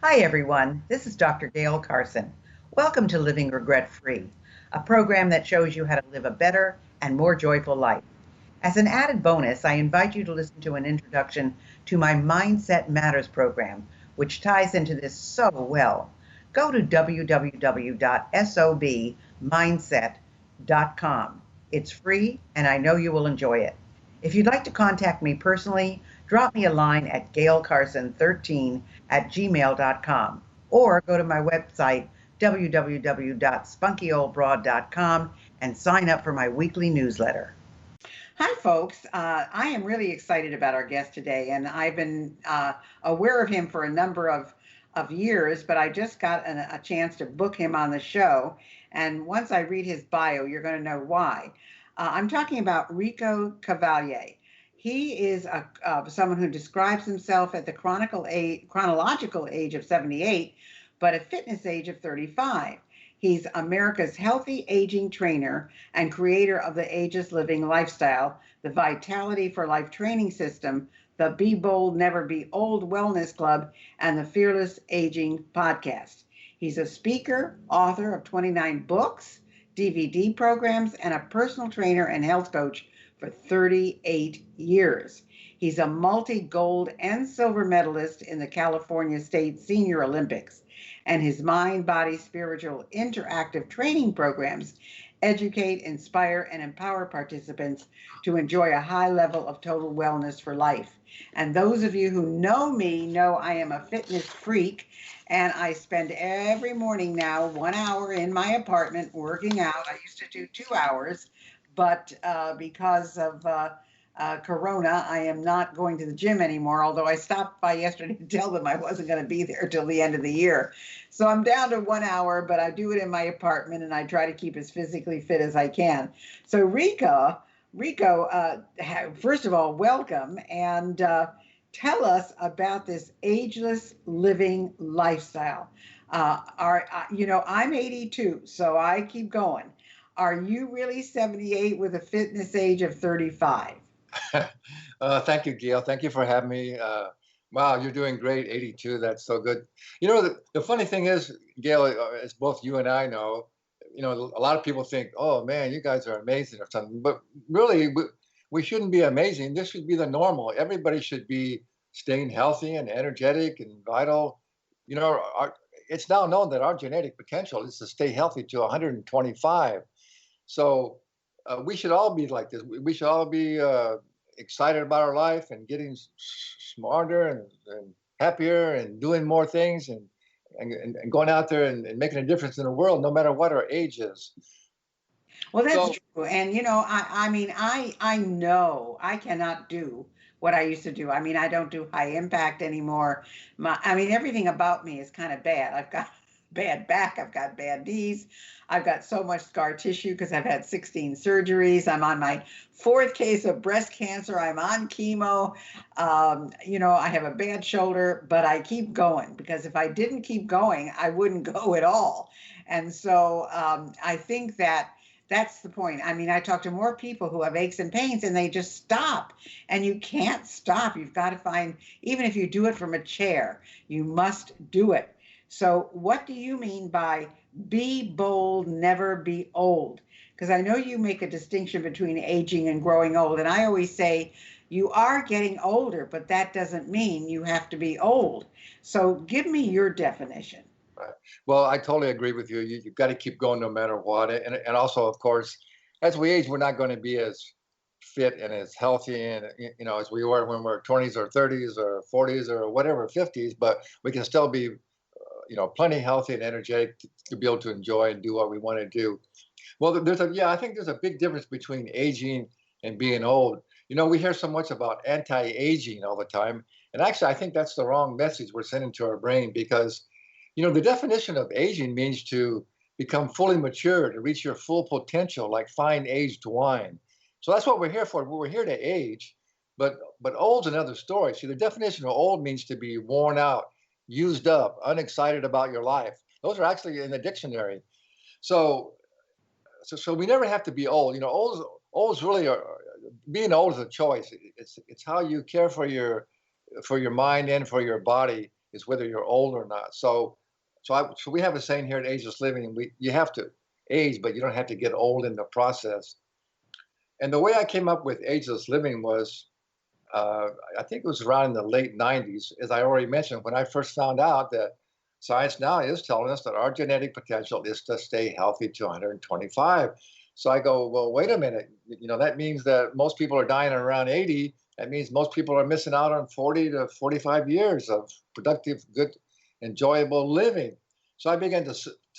Hi, everyone. This is Dr. Gayle Carson. Welcome to Living Regret Free, a program that shows you how to live a better and more joyful life. As an added bonus, I invite you to listen to an introduction to my Mindset Matters program, which ties into this so well. Go to www.sobmindset.com. It's free, and I know you will enjoy it. If you'd like to contact me personally, drop me a line at gaylecarson13@gmail.com or go to my website, www.spunkyoldbroad.com, and sign up for my weekly newsletter. Hi, folks. I am really excited about our guest today, and I've been aware of him for a number of years, but I just got a chance to book him on the show. And once I read his bio, you're going to know why. I'm talking about Rico Caveglia. He is someone who describes himself at the chronological age of 78, but a fitness age of 35. He's America's healthy aging trainer and creator of the Ageless Living Lifestyle, the Vitality for Life training system, the Be Bold, Never Be Old Wellness Club, and the Fearless Aging podcast. He's a speaker, author of 29 books, DVD programs, and a personal trainer and health coach for 38 years. He's a multi-gold and silver medalist in the California State Senior Olympics, and his mind, body, spiritual interactive training programs educate, inspire, and empower participants to enjoy a high level of total wellness for life. And those of you who know me know I am a fitness freak, and I spend every morning now 1 hour in my apartment working out. I used to do 2 hours, but because of Corona, I am not going to the gym anymore, although I stopped by yesterday to tell them I wasn't going to be there till the end of the year. So I'm down to 1 hour, but I do it in my apartment, and I try to keep as physically fit as I can. So Rico, first of all, welcome, and tell us about this ageless living lifestyle. I'm 82, so I keep going. Are you really 78 with a fitness age of 35? Thank you, Gail. Thank you for having me. Wow, you're doing great. 82, that's so good. The funny thing is, Gail, as both you and I know, a lot of people think, oh man, you guys are amazing or something. But really, we shouldn't be amazing. This should be the normal. Everybody should be staying healthy and energetic and vital. It's now known that our genetic potential is to stay healthy to 125. So we should all be like this. We should all be excited about our life and getting smarter and happier and doing more things and going out there and making a difference in the world, no matter what our age is. Well, that's true. And I mean, I know I cannot do what I used to do. I mean, I don't do high impact anymore. I mean, everything about me is kind of bad. I've got bad back, I've got bad knees, I've got so much scar tissue because I've had 16 surgeries. I'm on my fourth case of breast cancer. I'm on chemo. I have a bad shoulder, but I keep going because if I didn't keep going, I wouldn't go at all. And so I think that's the point. I mean, I talk to more people who have aches and pains and they just stop. And you can't stop. You've got to find, even if you do it from a chair, you must do it. So what do you mean by be bold, never be old? Because I know you make a distinction between aging and growing old. And I always say you are getting older, but that doesn't mean you have to be old. So give me your definition. Right. Well, I totally agree with you. You've got to keep going no matter what. And also, of course, as we age, we're not going to be as fit and as healthy and as we were when we were 20s or 30s or 40s or whatever, 50s, but we can still be plenty healthy and energetic to be able to enjoy and do what we want to do. Well, I think there's a big difference between aging and being old. We hear so much about anti-aging all the time. And actually, I think that's the wrong message we're sending to our brain because, the definition of aging means to become fully mature, to reach your full potential, like fine aged wine. So that's what we're here for. We're here to age, but old's another story. See, the definition of old means to be worn out, used up, unexcited about your life. Those are actually in the dictionary. So we never have to be old. Old is really being old is a choice. It's how you care for your mind and for your body. is whether you're old or not. So we have a saying here at Ageless Living: you have to age, but you don't have to get old in the process. And the way I came up with Ageless Living was, uh, I think it was around in the late '90s, as I already mentioned, when I first found out that science now is telling us that our genetic potential is to stay healthy to 125. So I go, well, wait a minute. That means that most people are dying at around 80. That means most people are missing out on 40 to 45 years of productive, good, enjoyable living. So I began to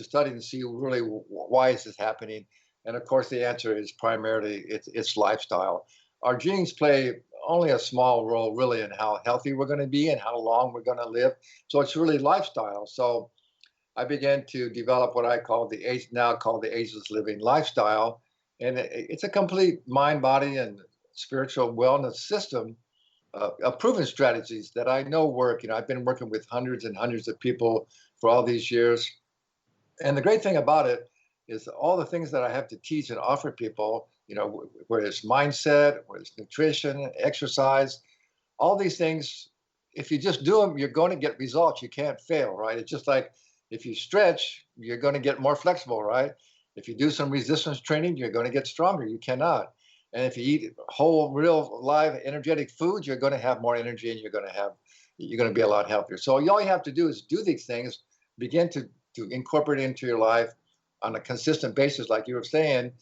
study and see really why is this happening. And of course, the answer is primarily it's lifestyle. Our genes play only a small role really in how healthy we're going to be and how long we're going to live. So it's really lifestyle. So I began to develop what I call now called the Ageless Living Lifestyle. And it's a complete mind, body, and spiritual wellness system of proven strategies that I know work. I've been working with hundreds and hundreds of people for all these years. And the great thing about it is all the things that I have to teach and offer people, whether it's mindset, whether it's nutrition, exercise, all these things, if you just do them, you're going to get results. You can't fail, right? It's just like if you stretch, you're going to get more flexible, right? If you do some resistance training, you're going to get stronger. You cannot. And if you eat whole, real, live, energetic foods, you're going to have more energy and you're going to be a lot healthier. So all you have to do is do these things, begin to incorporate it into your life on a consistent basis, like you were saying,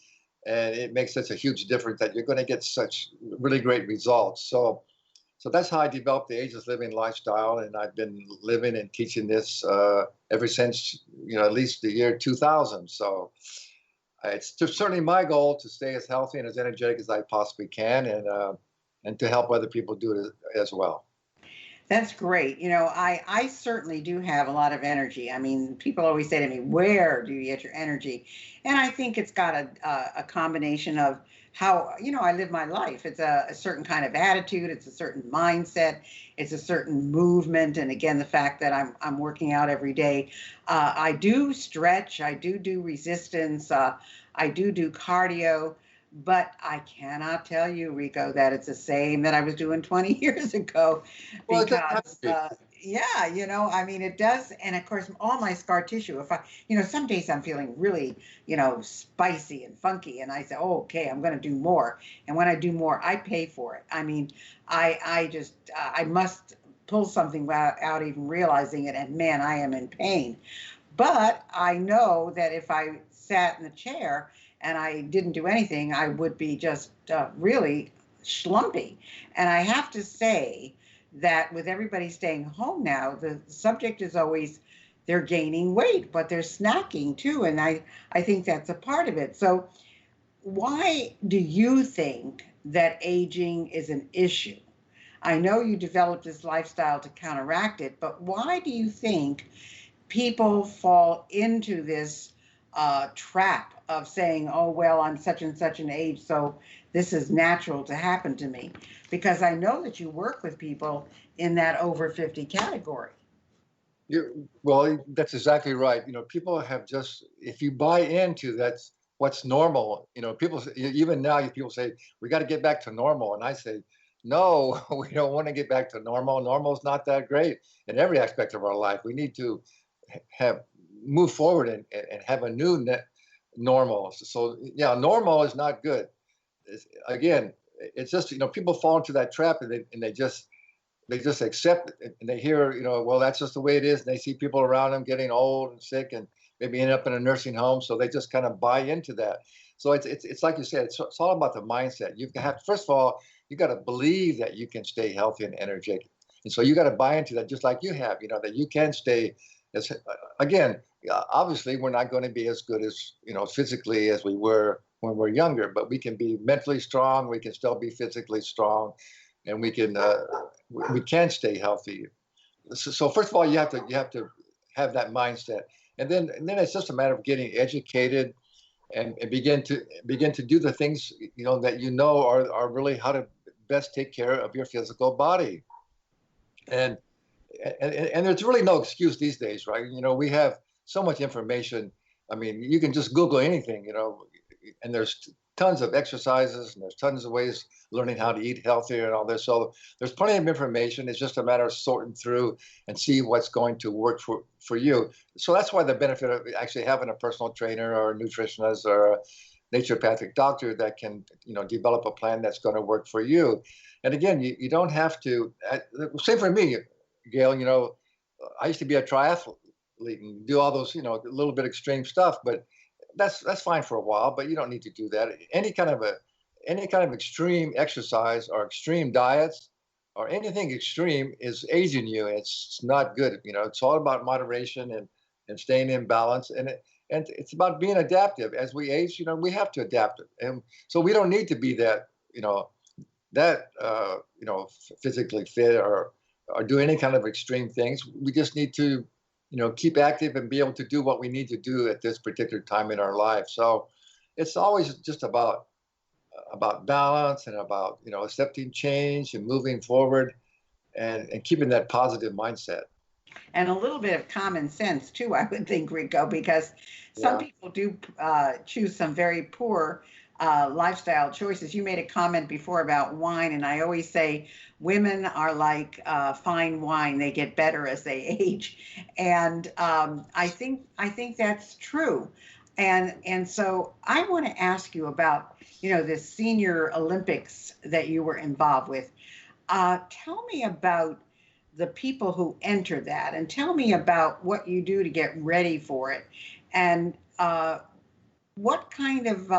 and it makes such a huge difference that you're going to get such really great results. So that's how I developed the Ageless Living Lifestyle, and I've been living and teaching this ever since at least the year 2000. So it's certainly my goal to stay as healthy and as energetic as I possibly can, and to help other people do it as well. That's great. I certainly do have a lot of energy. I mean, people always say to me, "Where do you get your energy?" And I think it's got a combination of how, I live my life. It's a certain kind of attitude. It's a certain mindset. It's a certain movement. And again, the fact that I'm working out every day. I do stretch. I do resistance. I do cardio. But I cannot tell you, Rico, that it's the same that I was doing 20 years ago, Well, it doesn't have to because, be. yeah, I mean, it does. And of course, all my scar tissue, if some days I'm feeling really, spicy and funky, and I say, oh, okay, I'm going to do more. And when I do more, I pay for it. I mean, I just, I must pull something without even realizing it. And man, I am in pain. But I know that if I sat in the chair and I didn't do anything, I would be just really schlumpy. And I have to say that with everybody staying home now, the subject is always they're gaining weight, but they're snacking too. And I think that's a part of it. So why do you think that aging is an issue? I know you developed this lifestyle to counteract it, but why do you think people fall into this trap of saying, oh, well, I'm such and such an age, so this is natural to happen to me? Because I know that you work with people in that over 50 category. Well, that's exactly right. People have just, if you buy into that's what's normal, people, even now, people say, we got to get back to normal. And I say, no, we don't want to get back to normal. Normal is not that great in every aspect of our life. We need to have move forward and have a new normal. So yeah, normal is not good. Again, it's just, people fall into that trap, and they just accept it, and they hear, well, that's just the way it is. And they see people around them getting old and sick and maybe end up in a nursing home. So they just kind of buy into that. So it's like you said, it's all about the mindset. You have, first of all, you got to believe that you can stay healthy and energetic. And so you got to buy into that, just like you have, that you can stay as, again, obviously we're not going to be as good as, physically as we were when we're younger, but we can be mentally strong. We can still be physically strong, and we can stay healthy. So first of all, you have to have that mindset, and then it's just a matter of getting educated, and begin to do the things that are really how to best take care of your physical body. And and there's really no excuse these days, right? We have so much information. I mean, you can just Google anything. and there's tons of exercises and there's tons of ways learning how to eat healthier and all this. So there's plenty of information. It's just a matter of sorting through and see what's going to work for you. So that's why the benefit of actually having a personal trainer or a nutritionist or a naturopathic doctor that can, develop a plan that's going to work for you. And again, you don't have to, same for me, Gail, I used to be a triathlete and do all those, a little bit extreme stuff, but that's fine for a while, but you don't need to do that. Any kind of extreme exercise or extreme diets or anything extreme is aging you. It's not good. It's all about moderation and staying in balance. And it's about being adaptive. As we age, we have to adapt it. And so we don't need to be that, physically fit or do any kind of extreme things. We just need to, keep active and be able to do what we need to do at this particular time in our life. So it's always just about balance and about, accepting change and moving forward and keeping that positive mindset. And a little bit of common sense too, I would think, Rico, because some people do choose some very poor lifestyle choices. You made a comment before about wine, and I always say women are like fine wine; they get better as they age, and I think that's true. And so I want to ask you about this senior Olympics that you were involved with. Tell me about the people who enter that, and tell me about what you do to get ready for it, and what kind of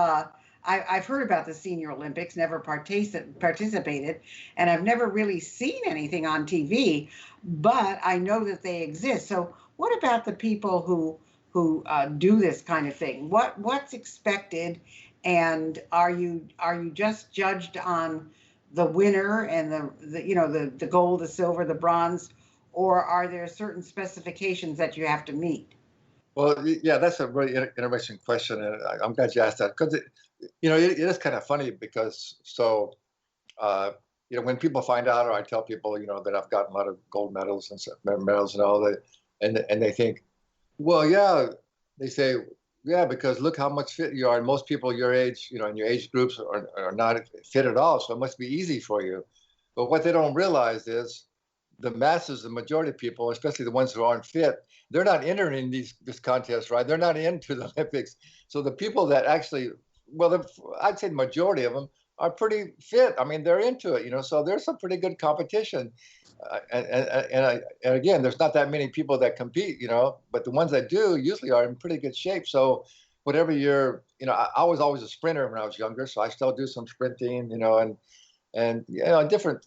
I've heard about the Senior Olympics, never participated, and I've never really seen anything on TV, but I know that they exist. So what about the people who do this kind of thing? What's expected, and are you just judged on the winner and the gold, the silver, the bronze, or are there certain specifications that you have to meet? Well, yeah, that's a really interesting question, and I'm glad you asked that because it is kind of funny because when people find out, or I tell people, that I've gotten a lot of gold medals and medals and all that, and they think, well, yeah, they say, yeah, because look how much fit you are, and most people your age, in your age groups are not fit at all, so it must be easy for you. But what they don't realize is the masses, the majority of people, especially the ones who aren't fit, they're not entering this contest, right? They're not into the Olympics. So the people that actually, well, I'd say the majority of them are pretty fit. I mean, they're into it, so there's some pretty good competition. And again, there's not that many people that compete, but the ones that do usually are in pretty good shape. So whatever I was always a sprinter when I was younger, so I still do some sprinting, and different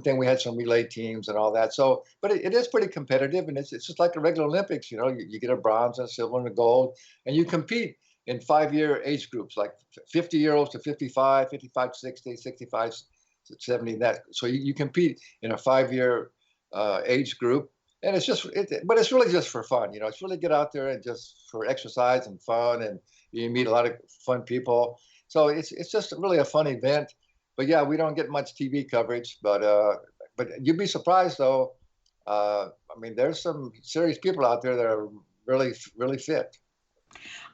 thing. We had some relay teams and all that. So, but it is pretty competitive, and it's just like the regular Olympics. You get a bronze and a silver and a gold, and you compete in 5-year age groups, like 50-year-olds to 55, 55 to 60, 65 to 70. That so you compete in a 5-year age group, and but it's really just for fun. It's really get out there and just for exercise and fun, and you meet a lot of fun people. So it's just really a fun event. But yeah, we don't get much TV coverage, but you'd be surprised though. I mean, there's some serious people out there that are really, really fit.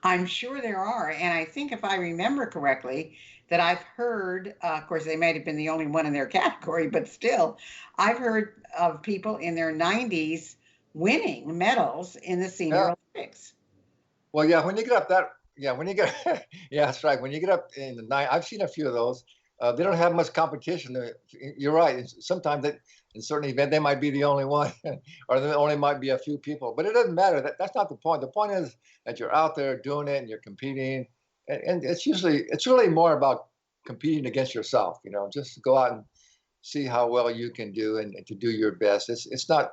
I'm sure there are, and I think if I remember correctly, that I've heard, of course, they might have been the only one in their category, but still, I've heard of people in their 90s winning medals in the Senior Olympics. Well, yeah, when you get up when you get, yeah, that's right. When you get up in the night, I've seen a few of those. They don't have much competition. You're right. Sometimes in certain events, they might be the only one, or there only might be a few people. But it doesn't matter. That's not the point. The point is that you're out there doing it and you're competing, and it's really more about competing against yourself. Just go out and see how well you can do and to do your best. It's not.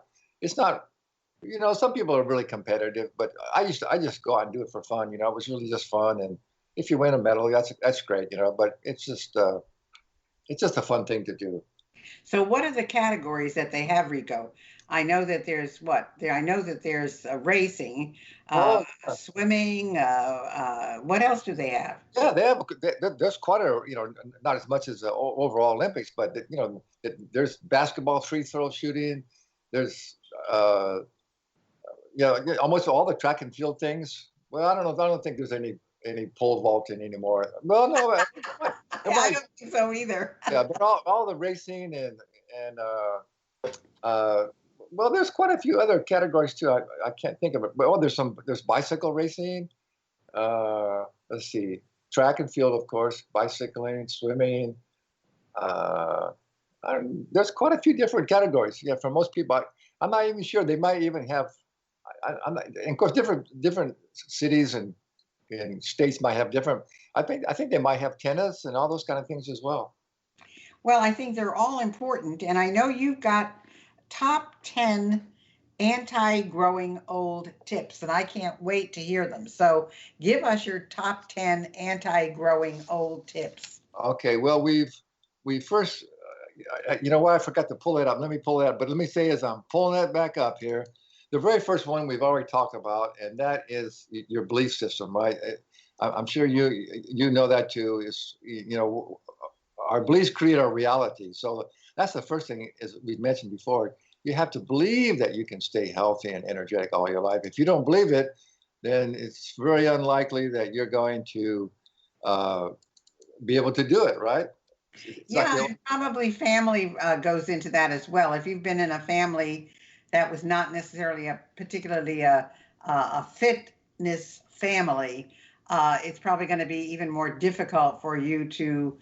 Some people are really competitive, but I just go out and do it for fun. It was really just fun, and if you win a medal, that's great. But it's just a fun thing to do. So what are the categories that they have, Rico? I know that there's racing, swimming. What else do they have? Yeah, there's quite not as much as the overall Olympics, but there's basketball, free throw shooting. There's almost all the track and field things. Well, I don't know. I don't think there's any any pole vaulting anymore. Well, no, I don't think so either. yeah, but all the racing and uh, well, there's quite a few other categories too. I can't think of it, but there's bicycle racing. Let's see, track and field, of course, bicycling, swimming. Uh, there's quite a few different categories. Yeah, for most people, I'm not even sure. They might even have. I'm not, and of course, different cities and states might have different. I think they might have tennis and all those kind of things as well. Well, I think they're all important. And I know you've got top 10 anti-growing old tips, and I can't wait to hear them. So give us your top 10 anti-growing old tips. Okay, well, we first, you know what? I forgot to pull it up. Let me pull it up. But let me say, as I'm pulling that back up here, the very first one we've already talked about, and that is your belief system, right? I'm sure you know that too. Is our beliefs create our reality. So that's the first thing, as we mentioned before. You have to believe that you can stay healthy and energetic all your life. If you don't believe it, then it's very unlikely that you're going to be able to do it, right? Yeah, and probably family goes into that as well. If you've been in a family that was not necessarily particularly a fitness family, it's probably going to be even more difficult for you to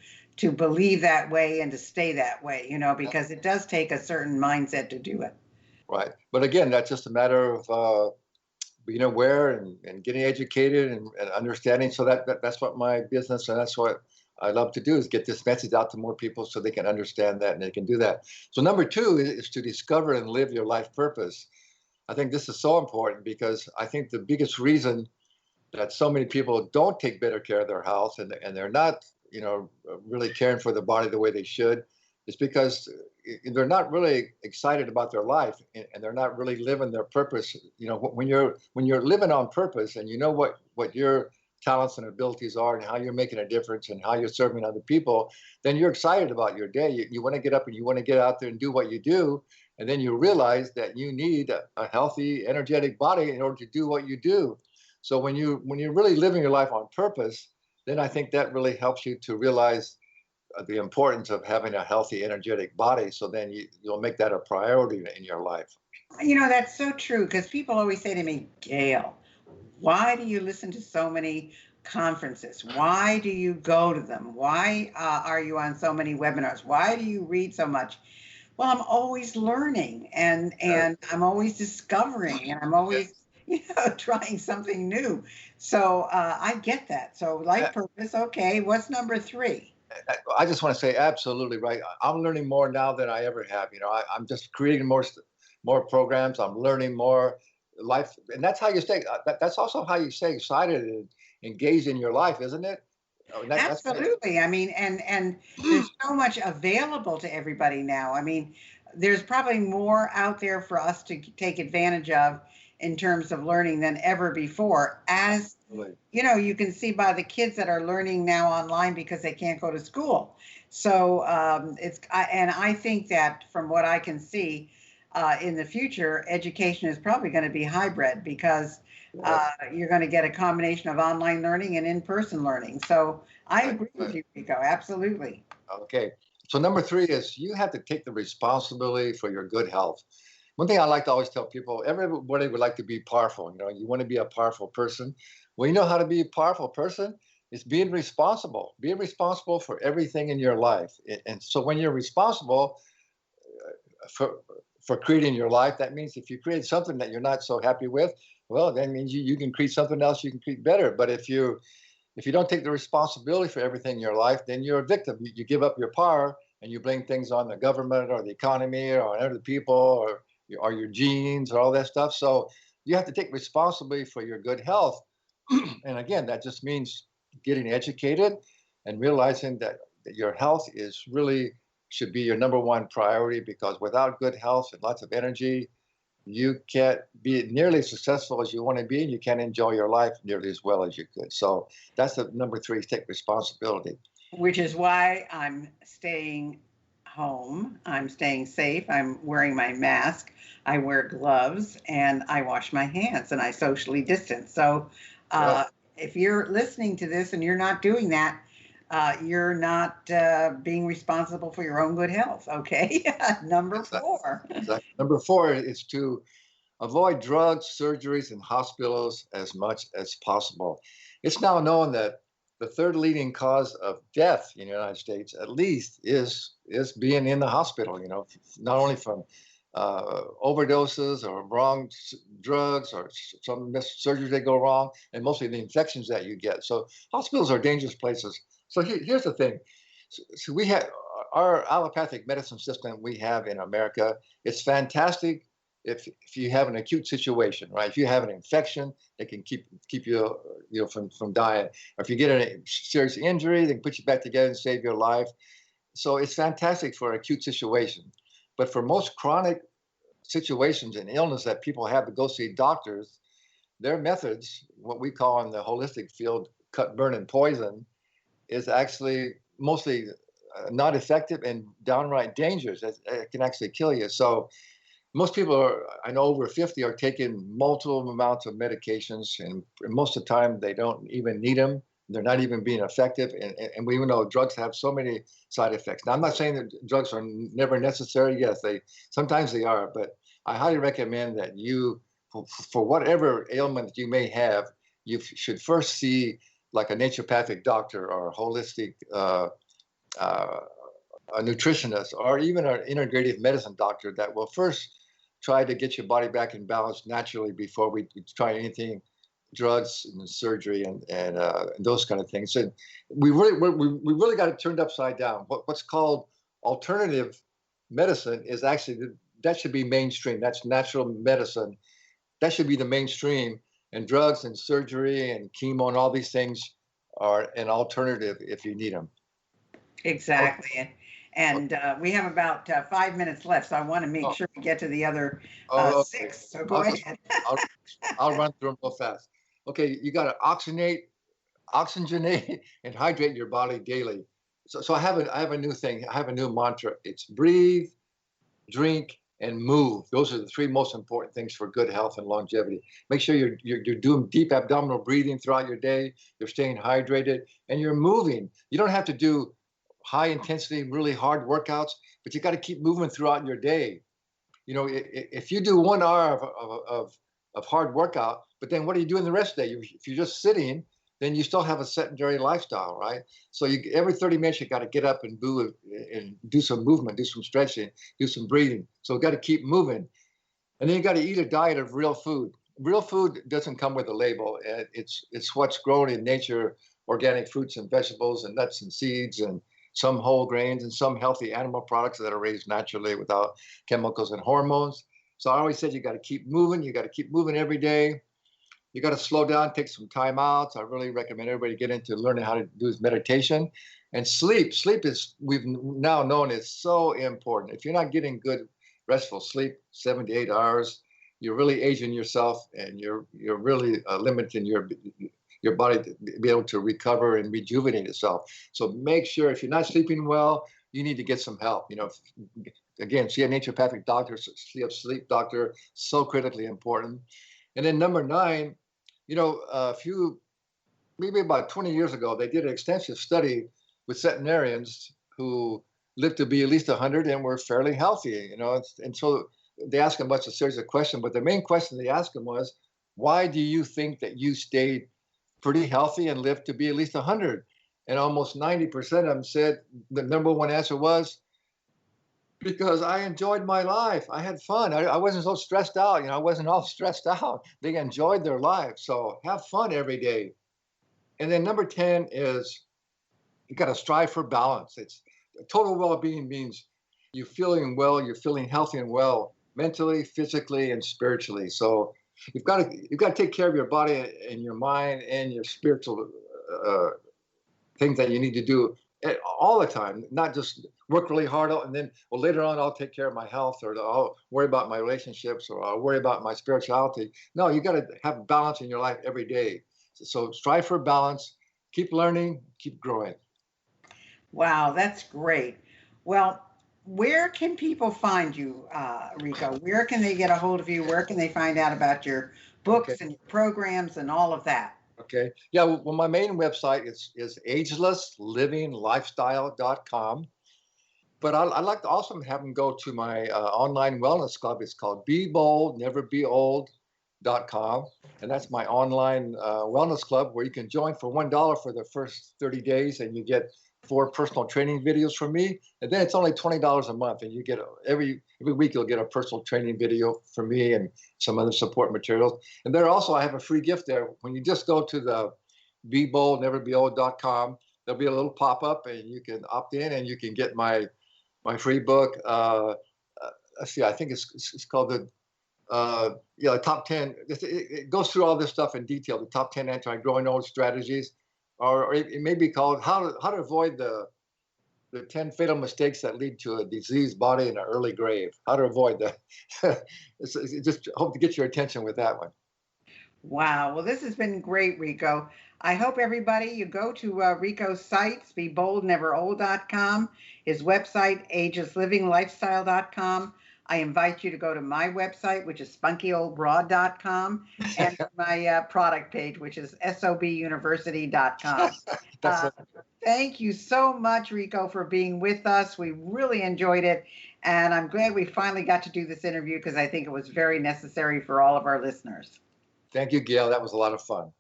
believe that way and to stay that way, because it does take a certain mindset to do it. Right. But again, that's just a matter of being aware and getting educated and understanding. So that's what my business, and that's what I love to do, is get this message out to more people so they can understand that and they can do that. So number two is to discover and live your life purpose. I think this is so important because I think the biggest reason that so many people don't take better care of their health and they're not, really caring for the body the way they should is because they're not really excited about their life and they're not really living their purpose. When you're living on purpose and you know what your talents and abilities are and how you're making a difference and how you're serving other people, then you're excited about your day. You want to get up and you want to get out there and do what you do. And then you realize that you need a healthy, energetic body in order to do what you do. So when you're really living your life on purpose, then I think that really helps you to realize the importance of having a healthy, energetic body. So then you'll make that a priority in your life. That's so true because people always say to me, Gayle, why do you listen to so many conferences? Why do you go to them? Why are you on so many webinars? Why do you read so much? Well, I'm always learning and I'm always discovering and I'm always trying something new. So I get that. So life purpose. Okay. What's number 3? I just want to say absolutely right. I'm learning more now than I ever have. I'm just creating more programs. I'm learning more life. And that's how you stay. That's also how you stay excited and engaged in your life, isn't it? Absolutely. I mean, and there's so much available to everybody now. I mean, there's probably more out there for us to take advantage of in terms of learning than ever before. As you can see by the kids that are learning now online because they can't go to school. So I think that from what I can see in the future, education is probably going to be hybrid because you're going to get a combination of online learning and in-person learning. So I agree with you, Rico. Absolutely. Okay. So number 3 is you have to take the responsibility for your good health. One thing I like to always tell people, everybody would like to be powerful. You want to be a powerful person. Well, you know how to be a powerful person? It's being responsible. Being responsible for everything in your life. And so when you're responsible for creating your life, that means if you create something that you're not so happy with, well, that means you can create something else you can create better. But if you don't take the responsibility for everything in your life, then you're a victim. You give up your power and you blame things on the government or the economy or on other people or your genes or all that stuff. So you have to take responsibility for your good health. And again, that just means getting educated and realizing that your health should be your number 1 priority, because without good health and lots of energy, you can't be nearly as successful as you want to be, and you can't enjoy your life nearly as well as you could. So that's the number 3, is take responsibility. Which is why I'm staying home. I'm staying safe. I'm wearing my mask. I wear gloves and I wash my hands and I socially distance. So if you're listening to this and you're not doing that, you're not being responsible for your own good health. Okay. Number Exactly. 4. Exactly. Number 4 is to avoid drugs, surgeries, and hospitals as much as possible. It's now known that the third leading cause of death in the United States, at least, is being in the hospital. Not only from overdoses or wrong drugs or some surgeries that go wrong, and mostly the infections that you get. So hospitals are dangerous places. So here's the thing. So we have our allopathic medicine system we have in America. It's fantastic if you have an acute situation, right? If you have an infection, they can keep you from dying. Or if you get a serious injury, they can put you back together and save your life. So it's fantastic for an acute situation. But for most chronic situations and illness that people have to go see doctors, their methods, what we call in the holistic field, cut, burn, and poison, is actually mostly not effective and downright dangerous. It can actually kill you. So most people I know over 50 are taking multiple amounts of medications, and most of the time they don't even need them. They're not even being effective. And we even know drugs have so many side effects. Now, I'm not saying that drugs are never necessary. Yes, sometimes they are, but I highly recommend that you, for whatever ailment you may have, you should first see like a naturopathic doctor or a holistic a nutritionist or even an integrative medicine doctor that will first try to get your body back in balance naturally before we try anything, drugs and surgery and those kind of things. And we really got it turned upside down. What's called alternative medicine is actually that should be mainstream. That's natural medicine. That should be the mainstream. And drugs and surgery and chemo and all these things are an alternative if you need them. Exactly. And we have about 5 minutes left, so I want to make sure we get to the other Okay. 6. So go ahead. I'll run through them real fast. Okay, you got to oxygenate, and hydrate your body daily. So I have a new thing. I have a new mantra. It's breathe, drink, and move. Those are the 3 most important things for good health and longevity. Make sure you're doing deep abdominal breathing throughout your day. You're staying hydrated, and you're moving. You don't have to do high intensity, really hard workouts, but you got to keep moving throughout your day. If you do 1 hour of hard workout, but then what are you doing the rest of the day? If you're just sitting, then you still have a sedentary lifestyle, right? So every 30 minutes, you got to get up and do some movement, do some stretching, do some breathing. So you got to keep moving. And then you got to eat a diet of real food. Real food doesn't come with a label. It's what's grown in nature, organic fruits and vegetables and nuts and seeds and some whole grains and some healthy animal products that are raised naturally without chemicals and hormones. So I always said you got to keep moving. You got to keep moving every day. You got to slow down, take some time out. So I really recommend everybody get into learning how to do this meditation. And sleep. Sleep is, we've now known, is so important. If you're not getting good restful sleep, 7 to 8 hours, you're really aging yourself, and you're really limiting your body to be able to recover and rejuvenate itself. So make sure if you're not sleeping well, you need to get some help. Again, see a naturopathic doctor, see a sleep doctor, so critically important. And then number 9, maybe about 20 years ago, they did an extensive study with centenarians who lived to be at least 100 and were fairly healthy, and so they asked them a bunch of series of questions, but the main question they asked them was, why do you think that you stayed pretty healthy and lived to be at least 100? And almost 90% of them said the number one answer was, because I enjoyed my life. I had fun. I wasn't so stressed out. I wasn't all stressed out. They enjoyed their life. So have fun every day. And then number 10 is you got to strive for balance. It's total well-being means you're feeling well, you're feeling healthy and well, mentally, physically, and spiritually. So you've got to take care of your body and your mind and your spiritual things that you need to do all the time, not just work really hard and then, well, later on I'll take care of my health, or I'll worry about my relationships, or I'll worry about my spirituality. No, you got to have balance in your life every day. So strive for balance, keep learning, keep growing. Wow, that's great. Well, where can people find you, Rico? Where can they get a hold of you? Where can they find out about your books Okay. and your programs and all of that? Okay. Yeah. Well, my main website is agelessliving.lifestyle.com. But I'd like to also have them go to my online wellness club. It's called Be Bold, Never Be Old.com. And that's my online wellness club where you can join for $1 for the first 30 days and you get 4 personal training videos from me. And then it's only $20 a month. And you get every week you'll get a personal training video from me and some other support materials. And there also I have a free gift there. When you just go to the Be Bold, Never Be Old.com, there'll be a little pop-up and you can opt in and you can get my free book. Let's see, I think it's called the top 10. It goes through all this stuff in detail. The top 10 anti-growing old strategies, or it may be called how to avoid the 10 fatal mistakes that lead to a diseased body in an early grave. How to avoid that. Just hope to get your attention with that one. Wow. Well, this has been great, Rico. I hope everybody, you go to Rico's sites, BeBoldNeverOld.com, his website, AgelessLivingLifestyle.com. I invite you to go to my website, which is SpunkyOldBroad.com, and my product page, which is SOBUniversity.com. Thank you so much, Rico, for being with us. We really enjoyed it. And I'm glad we finally got to do this interview because I think it was very necessary for all of our listeners. Thank you, Gayle. That was a lot of fun.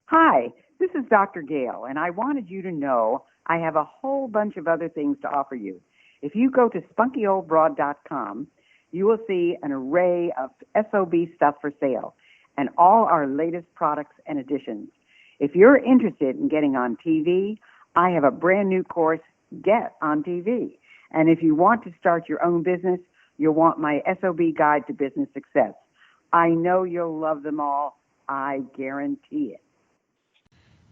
Hi, this is Dr. Gayle, and I wanted you to know I have a whole bunch of other things to offer you. If you go to SpunkyOldBroad.com, you will see an array of SOB stuff for sale and all our latest products and additions. If you're interested in getting on TV, I have a brand new course, Get on TV. And if you want to start your own business, you'll want my SOB Guide to Business Success. I know you'll love them all. I guarantee it.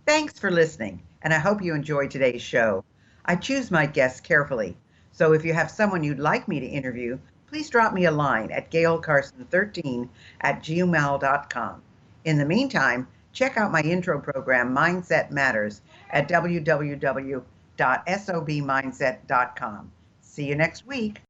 Thanks for listening, and I hope you enjoyed today's show. I choose my guests carefully, so if you have someone you'd like me to interview, please drop me a line at GayleCarson13@gmail.com. In the meantime, check out my intro program, Mindset Matters, at www.sobmindset.com. See you next week.